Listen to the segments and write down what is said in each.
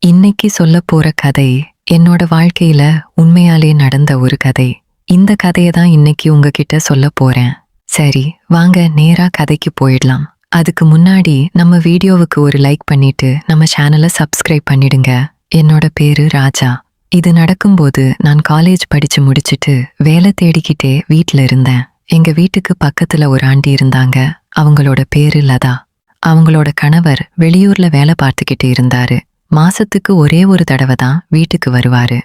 இன்னைக்கு சொல்லப் போற கதை என்னோட வாழ்க்கையில உண்மையாலே நடந்த ஒரு கதை. இந்த கதைய தான் இன்னைக்கு உங்ககிட்ட சொல்லப் போறேன். சரி, வாங்க நேரா கதைக்கு போயிடலாம். அதுக்கு முன்னாடி நம்ம வீடியோவுக்கு ஒரு லைக் பண்ணிட்டு நம்ம சேனலை சப்ஸ்கிரைப் பண்ணிடுங்க. என்னோட பேரு ராஜா. இது நடக்கும்போது நான் காலேஜ் படிச்சு முடிச்சிட்டு வேலை தேடிக்கிட்டே வீட்ல இருந்தேன். எங்க வீட்டுக்கு பக்கத்துல ஒரு ஆண்டி இருந்தாங்க. அவங்களோட பேரு லதா. அவங்களோட கணவர் வெளியூர்ல வேலை பார்த்துக்கிட்டு இருந்தாரு. மாசத்துக்கு ஒரே ஒரு தடவை தான் வீட்டுக்கு வருவாரு.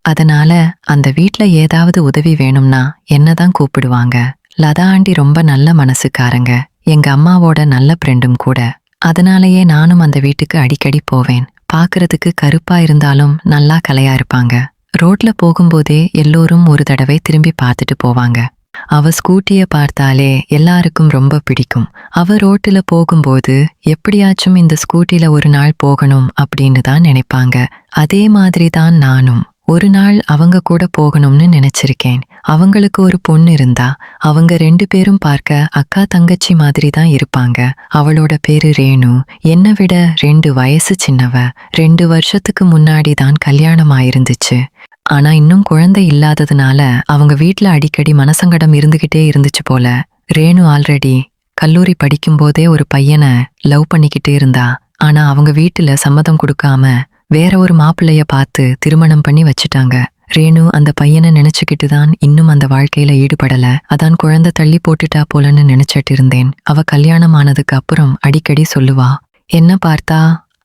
அதனால அந்த வீட்ல ஏதாவது உதவி வேணும்னா என்னதான் கூப்பிடுவாங்க. லதா ஆண்டி ரொம்ப நல்ல மனசுக்காரங்க. எங்க அம்மாவோட நல்ல ஃப்ரெண்டும் கூட. அதனாலயே நானும் அந்த வீட்டுக்கு அடிக்கடி போவேன். பார்க்கறதுக்கு கருப்பா இருந்தாலும் நல்லா கலையா இருப்பாங்க. ரோட்ல போகும்போதே எல்லோரும் ஒரு தடவை திரும்பி பார்த்துட்டு போவாங்க. அவ ஸ்கூட்டிய பார்த்தாலே எல்லாருக்கும் ரொம்ப பிடிக்கும். அவ ரோட்டுல போகும்போது எப்படியாச்சும் இந்த ஸ்கூட்டில ஒரு நாள் போகணும் அப்படின்னு தான் நினைப்பாங்க. அதே மாதிரி தான் நானும் ஒரு நாள் அவங்க கூட போகணும்னு நினைச்சிருக்கேன். அவங்களுக்கு ஒரு பொண்ணு இருந்தா. அவங்க 2 பேரும் பார்க்க அக்கா தங்கச்சி மாதிரி தான் இருப்பாங்க. அவளோட பேரு ரேணு. என்னை விட 2 வயசு சின்னவ. 2 வருஷத்துக்கு முன்னாடி தான் கல்யாணம் ஆயிருந்துச்சு. ஆனா இன்னும் குழந்தை இல்லாததுனால அவங்க வீட்ல அடிக்கடி மனசங்கடம் இருந்துகிட்டே இருந்துச்சு போல. ரேணு ஆல்ரெடி கல்லூரி படிக்கும்போதே ஒரு பையனை லவ் பண்ணிக்கிட்டே இருந்தா. ஆனா அவங்க வீட்டுல சம்மதம் கொடுக்காம வேற ஒரு மாப்பிள்ளைய பார்த்து திருமணம் பண்ணி வச்சுட்டாங்க. ரேணு அந்த பையனை நினைச்சுக்கிட்டு தான் இன்னும் அந்த வாழ்க்கையில ஈடுபடல. அதான் குழந்தை தள்ளி போட்டுட்டா போலன்னு நினைச்சிட்டு இருந்தேன். அவ கல்யாணம் ஆனதுக்கு அப்புறம் அடிக்கடி சொல்லுவா, என்ன பார்த்தா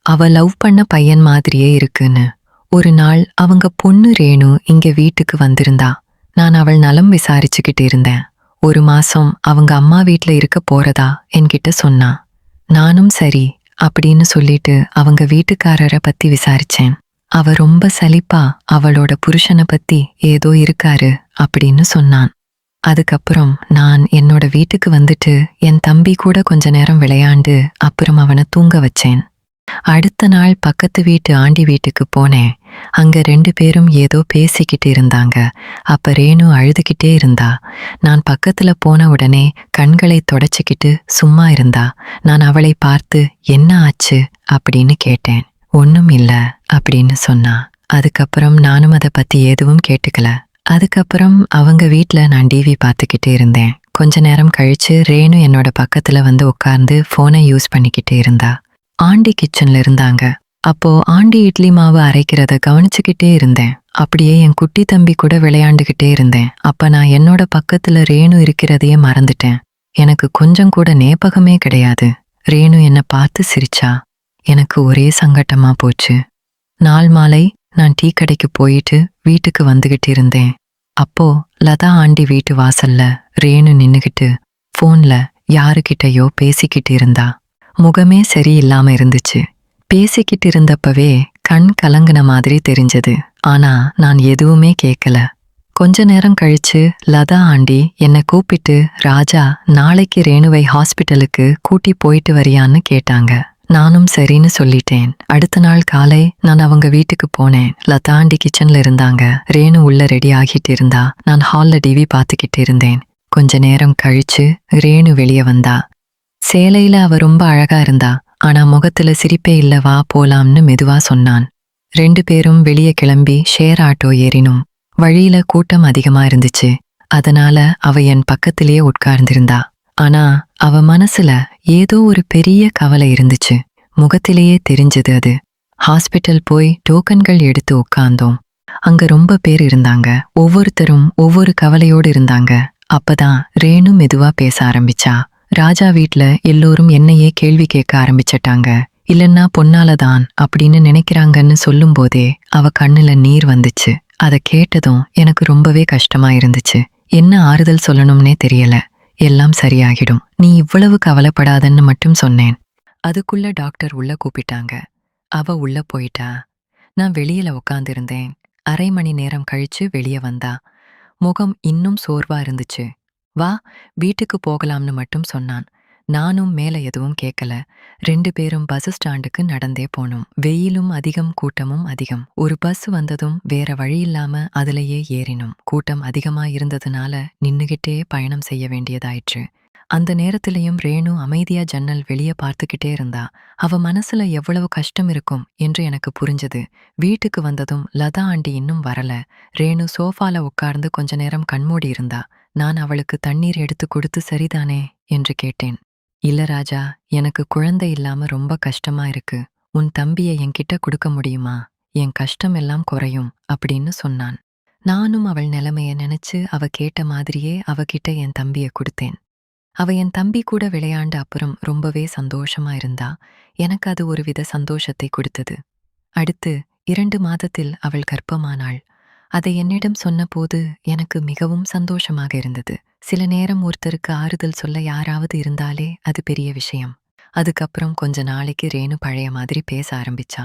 அவ லவ் பண்ண பையன் மாதிரியே இருக்குன்னு. ஒரு நாள் அவங்க பொண்ணு ரேணு இங்க வீட்டுக்கு வந்திருந்தா. நான் அவள் நலம் விசாரிச்சுக்கிட்டு இருந்தேன். 1 மாசம் அவங்க அம்மா வீட்ல இருக்க போறதா என்கிட்ட சொன்னா. நானும் சரி அப்படின்னு சொல்லிட்டு அவங்க வீட்டுக்காரரை பத்தி விசாரிச்சேன். அவ ரொம்ப சலிப்பா அவளோட புருஷனை பத்தி ஏதோ இருக்காரு அப்படின்னு சொன்னான். அதுக்கப்புறம் நான் என்னோட வீட்டுக்கு வந்துட்டு என் தம்பி கூட கொஞ்ச நேரம் விளையாண்டு அப்புறம் அவனை தூங்க வச்சேன். அடுத்த நாள் பக்கத்து வீட்டு ஆண்டி வீட்டுக்கு போனேன். அங்க 2 பேரும் ஏதோ பேசிக்கிட்டு இருந்தாங்க. அப்ப ரேணு அழுதுகிட்டே இருந்தா. நான் பக்கத்துல போன உடனே கண்களை தொடச்சிக்கிட்டு சும்மா இருந்தா. நான் அவளை பார்த்து என்ன ஆச்சு அப்படின்னு கேட்டேன். ஒண்ணும் இல்ல அப்படின்னு சொன்னா. அதுக்கப்புறம் நானும் அதை பத்தி எதுவும் கேட்டுக்கல. அதுக்கப்புறம் அவங்க வீட்ல நான் டிவி பார்த்துக்கிட்டு இருந்தேன். கொஞ்ச நேரம் கழிச்சு ரேணு என்னோட பக்கத்துல வந்து உட்கார்ந்து போனை யூஸ் பண்ணிக்கிட்டு இருந்தா. ஆண்டி கிச்சன்ல இருந்தாங்க. அப்போ ஆண்டி இட்லி மாவு அரைக்கிறத கவனிச்சுக்கிட்டே இருந்தேன். அப்படியே என் குட்டி தம்பி கூட விளையாண்டுகிட்டே இருந்தேன். அப்ப நான் என்னோட பக்கத்துல ரேணு இருக்கிறதையே மறந்துட்டேன். எனக்கு கொஞ்சம் கூட ஞாபகமே கிடையாது. ரேணு என்னை பார்த்து சிரிச்சா. எனக்கு ஒரே சங்கட்டமா போச்சு. நாள் மாலை நான் டீ கடைக்கு போயிட்டு வீட்டுக்கு வந்துகிட்டு இருந்தேன். அப்போ லதா ஆண்டி வீட்டு வாசல்ல ரேணு நின்னுகிட்டு போன்ல யாருகிட்டயோ பேசிக்கிட்டு இருந்தா. முகமே சரியில்லாம இருந்துச்சு. பேசிக்கிட்டு இருந்தப்பவே கண் கலங்கின மாதிரி தெரிஞ்சது. ஆனா நான் எதுவுமே கேட்கல. கொஞ்ச நேரம் கழிச்சு லதா ஆண்டி என்னை கூப்பிட்டு, ராஜா, நாளைக்கு ரேணுவை ஹாஸ்பிட்டலுக்கு கூட்டி போயிட்டு வரியான்னு கேட்டாங்க. நானும் சரின்னு சொல்லிட்டேன். அடுத்த நாள் காலை நான் அவங்க வீட்டுக்கு போனேன். லதா ஆண்டி கிச்சன்ல இருந்தாங்க. ரேணு உள்ள ரெடி ஆகிட்டு இருந்தா. நான் ஹால்ல டிவி பார்த்துக்கிட்டு இருந்தேன். கொஞ்ச நேரம் கழிச்சு ரேணு வெளியே வந்தா. சேலையில அவ ரொம்ப அழகா இருந்தா. ஆனா முகத்துல சிரிப்பே இல்ல. வா போலாம்னு மெதுவா சொன்னான். 2 பேரும் வெளியே கிளம்பி ஷேர் ஆட்டோ ஏறினோம். வழியில கூட்டம் அதிகமா இருந்துச்சு. அதனால அவ என் பக்கத்திலேயே உட்கார்ந்திருந்தா. ஆனா அவ மனசுல ஏதோ ஒரு பெரிய கவலை இருந்துச்சு. முகத்திலேயே தெரிஞ்சது அது. ஹாஸ்பிட்டல் போய் டோக்கன்கள் எடுத்து உட்கார்ந்தோம். அங்க ரொம்ப பேர் இருந்தாங்க. ஒவ்வொருத்தரும் ஒவ்வொரு கவலையோடு இருந்தாங்க. அப்பதான் ரேணு மெதுவா பேச ஆரம்பிச்சா. ராஜா வீட்ல எல்லோரும் என்னையே கேள்வி கேட்க ஆரம்பிச்சிட்டாங்க. இல்லன்னா பொன்னாலதான் அப்படின்னு நினைக்கிறாங்கன்னு சொல்லும் போதே அவ கண்ணுல நீர் வந்துச்சு. அதை கேட்டதும் எனக்கு ரொம்பவே கஷ்டமா இருந்துச்சு. என்ன ஆறுதல் சொல்லணும்னே தெரியல. எல்லாம் சரியாகிடும், நீ இவ்வளவு கவலைப்படாதன்னு மட்டும் சொன்னேன். அதுக்குள்ள டாக்டர் உள்ள கூப்பிட்டாங்க. அவ உள்ள போயிட்டா. நான் வெளியில உட்கார்ந்திருந்தேன். 1/2 மணி நேரம் கழிச்சு வெளியே வந்தா. முகம் இன்னும் சோர்வா இருந்துச்சு. வா, வீட்டுக்கு போகலாம்னு மட்டும் சொன்னான். நானும் மேல எதுவும் கேட்கல. 2 பேரும் பஸ் ஸ்டாண்டுக்கு நடந்தே போனோம். வெயிலும் அதிகம், கூட்டமும் அதிகம். ஒரு பஸ் வந்ததும் வேற வழியில்லாம அதுலயே ஏறினோம். கூட்டம் அதிகமா இருந்ததுனால நின்னுகிட்டே பயணம் செய்ய வேண்டியதாயிற்று. அந்த நேரத்திலையும் ரேணு அமைதியா ஜன்னல் வெளிய பார்த்துக்கிட்டே இருந்தா. அவ மனசுல எவ்வளவு கஷ்டம் இருக்கும் என்று எனக்கு புரிஞ்சது. வீட்டுக்கு வந்ததும் லதா ஆண்டி இன்னும் வரல. ரேணு சோஃபால உட்கார்ந்து கொஞ்ச நேரம் கண்மூடி இருந்தா. நான் அவளுக்கு தண்ணீர் எடுத்து கொடுத்து சரிதானே என்று கேட்டேன். இல்ல ராஜா, எனக்கு குழந்தை இல்லாம ரொம்ப கஷ்டமா இருக்கு. உன் தம்பியை என்கிட்ட கொடுக்க முடியுமா? என் கஷ்டம் எல்லாம் குறையும் அப்படின்னு சொன்னான். நானும் அவள் நிலைமைய நினைச்சு அவ கேட்ட மாதிரியே அவகிட்ட என் தம்பிய கொடுத்தேன். அவ என் தம்பி கூட விளையாண்ட அப்புறம் ரொம்பவே சந்தோஷமா இருந்தா. எனக்கு அது ஒருவித சந்தோஷத்தை கொடுத்தது. அடுத்து 2 மாதத்தில் அவள் கர்ப்பமானாள். அதை என்னிடம் சொன்னபோது எனக்கு மிகவும் சந்தோஷமாக இருந்தது. சில நேரம் ஒருத்தருக்கு ஆறுதல் சொல்ல யாராவது இருந்தாலே அது பெரிய விஷயம். அதுக்கப்புறம் கொஞ்ச நாளைக்கு ரேணு பழைய மாதிரி பேச ஆரம்பிச்சா.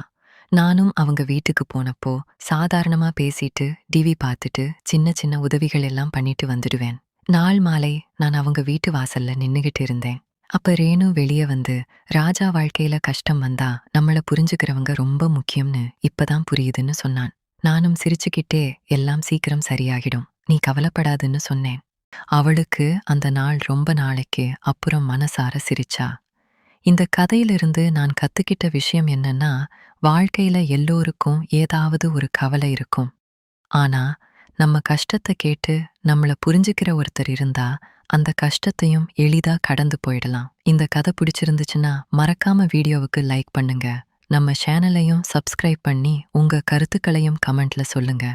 நானும் அவங்க வீட்டுக்கு போனப்போ சாதாரணமா பேசிட்டு டிவி பார்த்துட்டு சின்ன சின்ன உதவிகள் எல்லாம் பண்ணிட்டு வந்துடுவேன். நாள் மாலை நான் அவங்க வீட்டு வாசல்ல நின்னுகிட்டு இருந்தேன். அப்ப ரேணு வெளியே வந்து, ராஜா வாழ்க்கையில கஷ்டம் வந்தா நம்மள புரிஞ்சுக்கிறவங்க ரொம்ப முக்கியம்னு இப்பதான் புரியுதுன்னு சொன்னான். நானும் சிரிச்சுக்கிட்டே எல்லாம் சீக்கிரம் சரியாகிடும், நீ கவலைப்படாதுன்னு சொன்னேன். அவளுக்கு அந்த நாள் ரொம்ப நாளைக்கு அப்புறம் மனசார சிரிச்சா. இந்த கதையிலிருந்து நான் கத்துக்கிட்ட விஷயம் என்னன்னா, வாழ்க்கையில எல்லோருக்கும் ஏதாவது ஒரு கவலை இருக்கும். ஆனா நம்ம கஷ்டத்தை கேட்டு நம்மள புரிஞ்சுக்கிற ஒருத்தர் இருந்தா அந்த கஷ்டத்தையும் எளிதா கடந்து போயிடலாம். இந்த கதை பிடிச்சிருந்துச்சுன்னா மறக்காம வீடியோவுக்கு லைக் பண்ணுங்க. நம்ம சேனலையும் சப்ஸ்கிரைப் பண்ணி உங்க கருத்துக்களையும் கமெண்ட்ல சொல்லுங்க.